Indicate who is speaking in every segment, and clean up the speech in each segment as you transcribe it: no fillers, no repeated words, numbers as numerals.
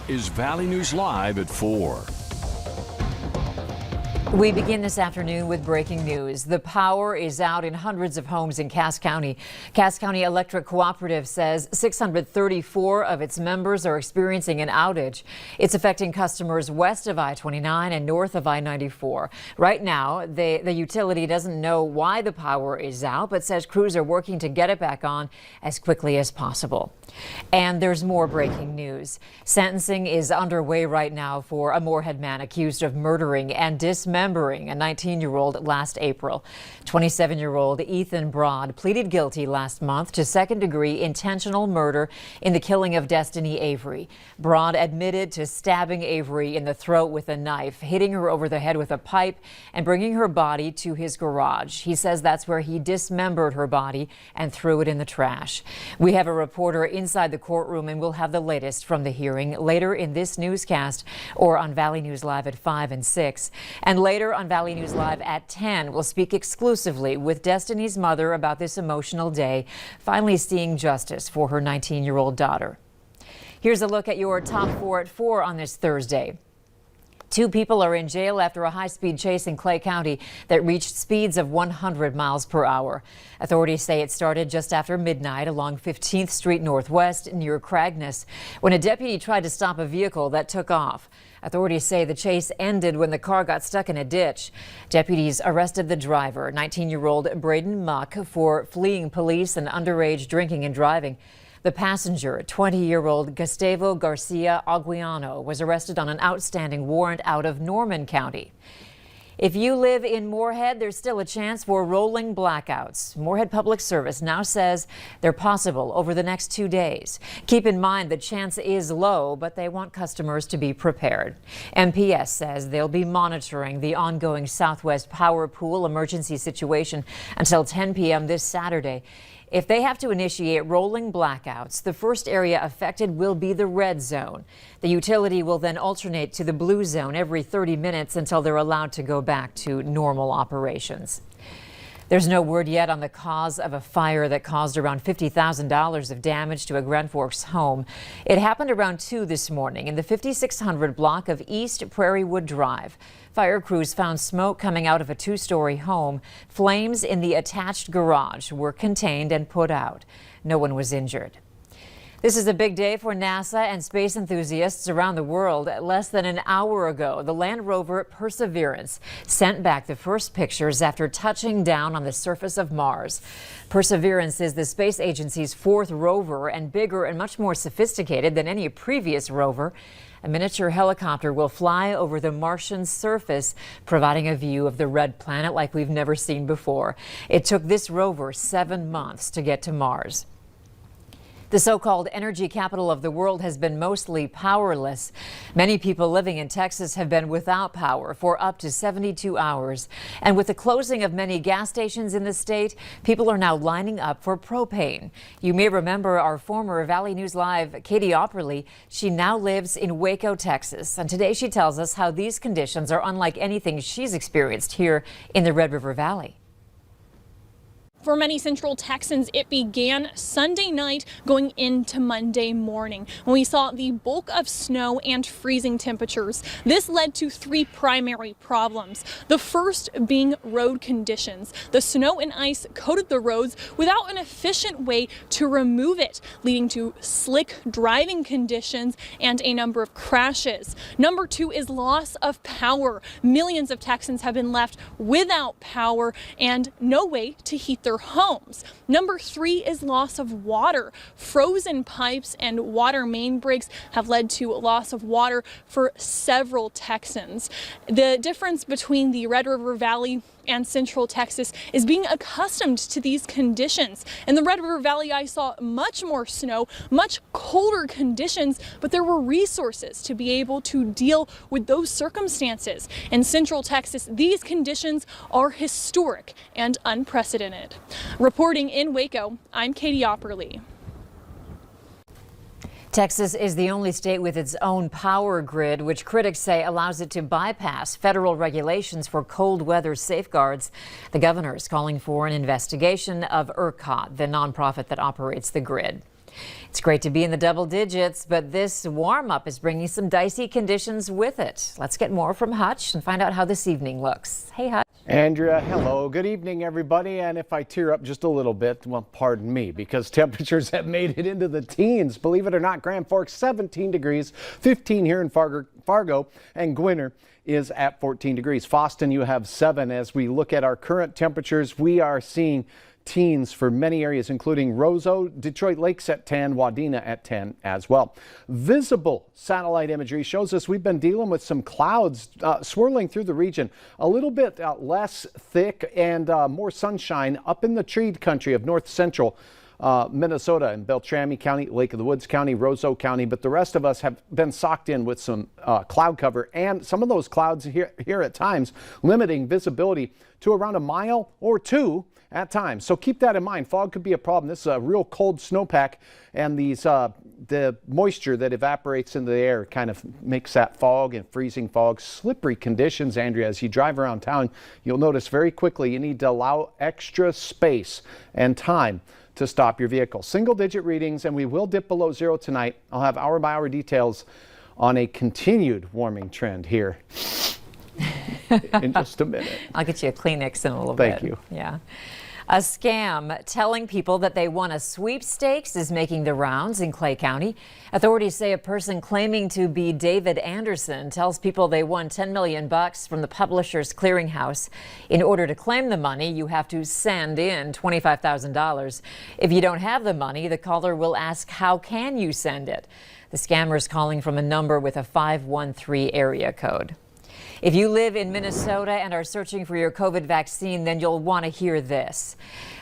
Speaker 1: is Valley News Live at 4.
Speaker 2: We begin this afternoon with breaking news. The power is out in hundreds of homes in Cass County. Cass County Electric Cooperative says 634 of its members are experiencing an outage. It's affecting customers west of I-29 and north of I-94. Right now, the utility doesn't know why the power is out, but says crews are working to get it back on as quickly as possible. And there's more breaking news. Sentencing is underway right now for a Moorhead man accused of murdering and dismembering a 19-year-old last April. 27-year-old Ethan Broad pleaded guilty last month to second-degree intentional murder in the killing of Destiny Avery. Broad admitted to stabbing Avery in the throat with a knife, hitting her over the head with a pipe, and bringing her body to his garage. He says that's where he dismembered her body and threw it in the trash. We have a reporter inside the courtroom, and we'll have the latest from the hearing later in this newscast or on Valley News Live at 5 and 6. And later on Valley News Live at 10, we'll speak exclusively with Destiny's mother about this emotional day, finally seeing justice for her 19-year-old daughter. Here's a look at your top 4 at 4 on this Thursday. 2 people are in jail after a high-speed chase in Clay County that reached speeds of 100 miles per hour. Authorities say it started just after midnight along 15th Street Northwest near Cragness when a deputy tried to stop a vehicle that took off. Authorities say the chase ended when the car got stuck in a ditch. Deputies arrested the driver, 19-year-old Braden Muck, for fleeing police and underage drinking and driving. The passenger, 20-year-old Gustavo Garcia Aguiano, was arrested on an outstanding warrant out of Norman County. If you live in Moorhead, there's still a chance for rolling blackouts. Moorhead Public Service now says they're possible over the next 2 days. Keep in mind the chance is low, but they want customers to be prepared. MPS says they'll be monitoring the ongoing Southwest Power Pool emergency situation until 10 p.m. this Saturday. If they have to initiate rolling blackouts, the first area affected will be the red zone. The utility will then alternate to the blue zone every 30 minutes until they're allowed to go back to normal operations. There's no word yet on the cause of a fire that caused around $50,000 of damage to a Grand Forks home. It happened around 2 this morning in the 5600 block of East Prairie Wood Drive. Fire crews found smoke coming out of a 2-story home. Flames in the attached garage were contained and put out. No one was injured. This is a big day for NASA and space enthusiasts around the world. Less than an hour ago, the land rover Perseverance sent back the first pictures after touching down on the surface of Mars. Perseverance is the space agency's 4th rover and bigger and much more sophisticated than any previous rover. A miniature helicopter will fly over the Martian surface, providing a view of the red planet like we've never seen before. It took this rover 7 months to get to Mars. The so-called energy capital of the world has been mostly powerless. Many people living in Texas have been without power for up to 72 hours. And with the closing of many gas stations in the state, people are now lining up for propane. You may remember our former Valley News Live, Katie Opperly. She now lives in Waco, Texas. And today she tells us how these conditions are unlike anything she's experienced here in the Red River Valley.
Speaker 3: For many Central Texans, it began Sunday night going into Monday morning when we saw the bulk of snow and freezing temperatures. This led to 3 primary problems. The first being road conditions. The snow and ice coated the roads without an efficient way to remove it, leading to slick driving conditions and a number of crashes. Number 2 is loss of power. Millions of Texans have been left without power and no way to heat their homes. Number 3 is loss of water. Frozen pipes and water main breaks have led to loss of water for several Texans. The difference between the Red River Valley and Central Texas is being accustomed to these conditions. In the Red River Valley, I saw much more snow, much colder conditions, but there were resources to be able to deal with those circumstances. In Central Texas, these conditions are historic and unprecedented. Reporting in Waco, I'm Katie Opperly.
Speaker 2: Texas is the only state with its own power grid, which critics say allows it to bypass federal regulations for cold weather safeguards. The governor is calling for an investigation of ERCOT, the nonprofit that operates the grid. It's great to be in the double digits, but this warm-up is bringing some dicey conditions with it. Let's get more from Hutch and find out how this evening looks. Hey, Hutch.
Speaker 4: Andrea, hello. Good evening, everybody. And if I tear up just a little bit, well, pardon me, because temperatures have made it into the teens. Believe it or not, Grand Forks 17 degrees, 15 here in Fargo, and Gwinner is at 14 degrees. Foston, you have 7. As we look at our current temperatures, we are seeing teens for many areas, including Roseau, Detroit Lakes at 10, Wadena at 10 as well. Visible satellite imagery shows us we've been dealing with some clouds swirling through the region, a little bit less thick and more sunshine up in the treed country of north central Minnesota in Beltrami County, Lake of the Woods County, Roseau County, but the rest of us have been socked in with some cloud cover, and some of those clouds here at times limiting visibility to around a mile or 2 at times. So keep that in mind. Fog could be a problem. This is a real cold snowpack, and these the moisture that evaporates into the air kind of makes that fog and freezing fog. Slippery conditions, Andrea. As you drive around town, you'll notice very quickly you need to allow extra space and time to stop your vehicle. Single-digit readings, and we will dip below 0 tonight. I'll have hour-by-hour details on a continued warming trend here in just a minute.
Speaker 2: I'll get you a Kleenex in a little bit.
Speaker 4: Thank you.
Speaker 2: Yeah. A scam telling people that they won a sweepstakes is making the rounds in Clay County. Authorities say a person claiming to be David Anderson tells people they won $10 million from the Publishers Clearinghouse. In order to claim the money, you have to send in $25,000. If you don't have the money, the caller will ask, how can you send it? The scammer is calling from a number with a 513 area code. If you live in Minnesota and are searching for your COVID vaccine, then you'll want to hear this.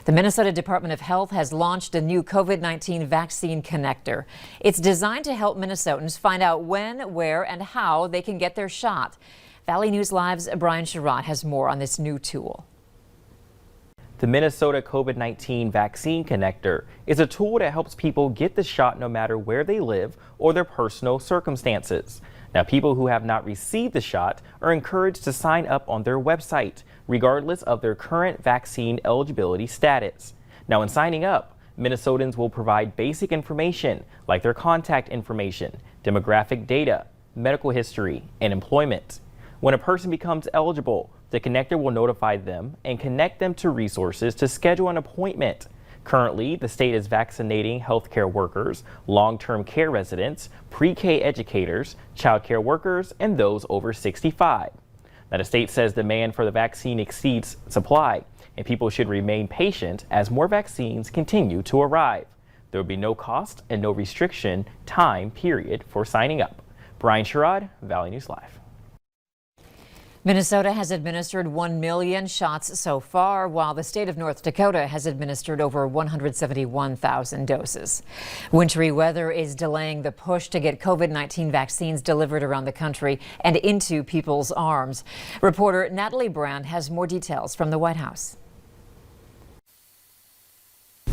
Speaker 2: The Minnesota Department of Health has launched a new COVID-19 vaccine connector. It's designed to help Minnesotans find out when, where, and how they can get their shot. Valley News Live's Brian Sherrod has more on this new tool.
Speaker 5: The Minnesota COVID-19 Vaccine Connector is a tool that helps people get the shot no matter where they live or their personal circumstances. Now, people who have not received the shot are encouraged to sign up on their website, regardless of their current vaccine eligibility status. Now, in signing up, Minnesotans will provide basic information like their contact information, demographic data, medical history, and employment. When a person becomes eligible, the connector will notify them and connect them to resources to schedule an appointment. Currently, the state is vaccinating healthcare workers, long-term care residents, pre-K educators, child care workers, and those over 65. Now, the state says demand for the vaccine exceeds supply, and people should remain patient as more vaccines continue to arrive. There will be no cost and no restriction time period for signing up. Brian Sherrod, Valley News Live.
Speaker 2: Minnesota has administered 1 million shots so far, while the state of North Dakota has administered over 171,000 doses. Wintry weather is delaying the push to get COVID-19 vaccines delivered around the country and into people's arms. Reporter Natalie Brand has more details from the White House.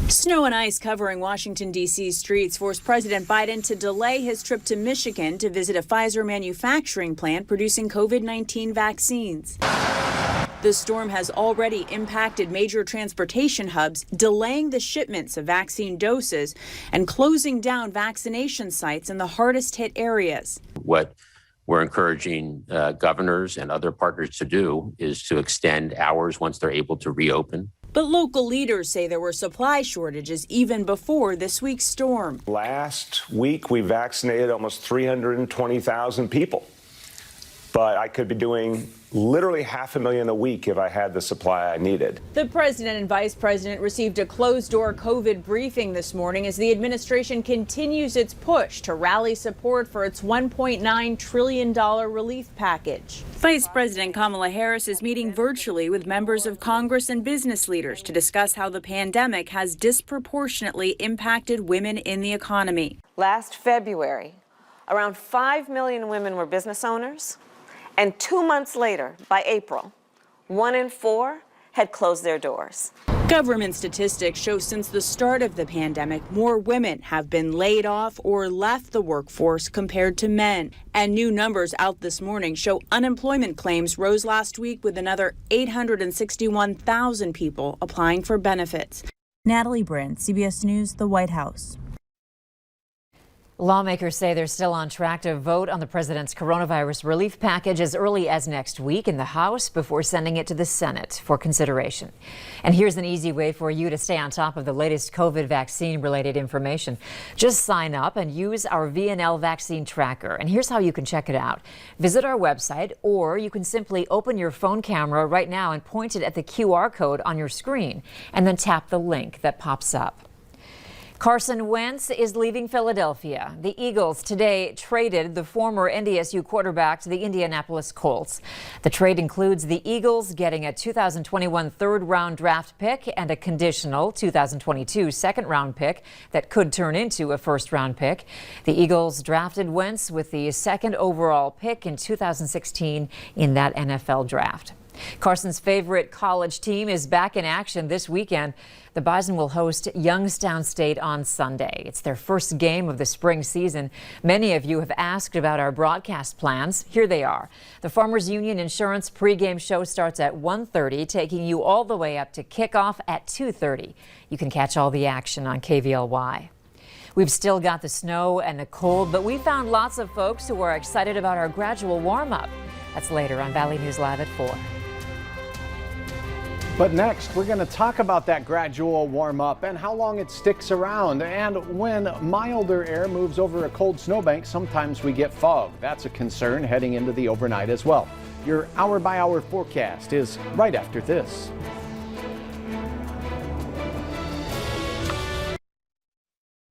Speaker 6: Snow and ice covering Washington, D.C. streets forced President Biden to delay his trip to Michigan to visit a Pfizer manufacturing plant producing COVID-19 vaccines. The storm has already impacted major transportation hubs, delaying the shipments of vaccine doses and closing down vaccination sites in the hardest hit areas.
Speaker 7: What we're encouraging governors and other partners to do is to extend hours once they're able to reopen.
Speaker 6: But local leaders say there were supply shortages even before this week's storm.
Speaker 8: Last week, we vaccinated almost 320,000 people. But I could be doing literally 500,000 a week if I had the supply I needed.
Speaker 6: The president and vice president received a closed-door COVID briefing this morning as the administration continues its push to rally support for its $1.9 trillion relief package. Vice President Kamala Harris is meeting virtually with members of Congress and business leaders to discuss how the pandemic has disproportionately impacted women in the economy.
Speaker 9: Last February, around 5 million women were business owners. And 2 months later, by April, 1 in 4 had closed their doors.
Speaker 6: Government statistics show since the start of the pandemic, more women have been laid off or left the workforce compared to men. And new numbers out this morning show unemployment claims rose last week with another 861,000 people applying for benefits.
Speaker 10: Natalie Brand, CBS News, the White House.
Speaker 2: Lawmakers say they're still on track to vote on the president's coronavirus relief package as early as next week in the House before sending it to the Senate for consideration. And here's an easy way for you to stay on top of the latest COVID vaccine-related information. Just sign up and use our VNL vaccine tracker. And here's how you can check it out. Visit our website, or you can simply open your phone camera right now and point it at the QR code on your screen, and then tap the link that pops up. Carson Wentz is leaving Philadelphia. The Eagles today traded the former NDSU quarterback to the Indianapolis Colts. The trade includes the Eagles getting a 2021 third-round draft pick and a conditional 2022 second-round pick that could turn into a first-round pick. The Eagles drafted Wentz with the second overall pick in 2016 in that NFL draft. Carson's favorite college team is back in action this weekend. The Bison will host Youngstown State on Sunday. It's their first game of the spring season. Many of you have asked about our broadcast plans. Here they are. The Farmers Union Insurance pregame show starts at 1:30, taking you all the way up to kickoff at 2:30. You can catch all the action on KVLY. We've still got the snow and the cold, but we found lots of folks who are excited about our gradual warm-up. That's later on Valley News Live at 4.
Speaker 4: But next, we're going to talk about that gradual warm-up and how long it sticks around. And when milder air moves over a cold snowbank, sometimes we get fog. That's a concern heading into the overnight as well. Your hour-by-hour forecast is right after this.